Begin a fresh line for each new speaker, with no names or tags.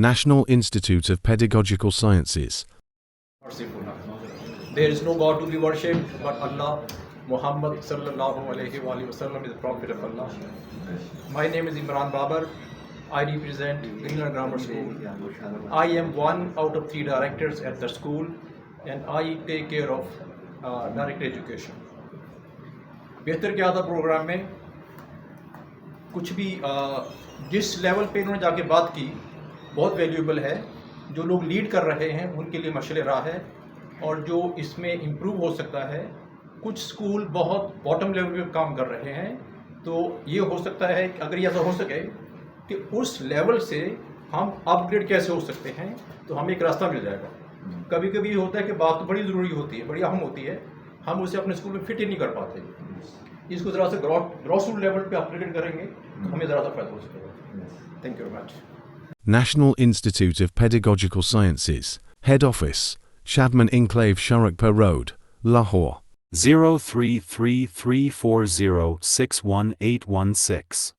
National Institute of Pedagogical Sciences.
There is no God to be worshipped but Allah. Muhammad sallallahu alaihi wasallam is the prophet of Allah. My name is Imran Babar. I represent Greenland Grammar School. I am one out of 3 directors at the school and I take care of direct education. बेहतर क्या था programme में कुछ भी जिस level पे इन्होंने जाके बात की बहुत वैल्यूएबल है. जो लोग लीड कर रहे हैं उनके लिए मशले राह है और जो इसमें इम्प्रूव हो सकता है. कुछ स्कूल बहुत बॉटम लेवल पे काम कर रहे हैं तो ये हो सकता है कि अगर ये ऐसा हो सके कि उस लेवल से हम अपग्रेड कैसे हो सकते हैं तो हमें एक रास्ता मिल जाएगा. कभी कभी होता है कि बात तो बड़ी ज़रूरी होती है, बड़ी अहम होती है, हम उसे अपने स्कूल में फिट ही नहीं कर पाते. इसको ज़रा से ग्रॉस रूट लेवल पे अपग्रेड करेंगे तो हमें ज़रा सा फायदा हो सकेगा. Thank you very much.
National Institute of Pedagogical Sciences, Head Office, Shadman Enclave Sharukpur Road, Lahore.
033340618116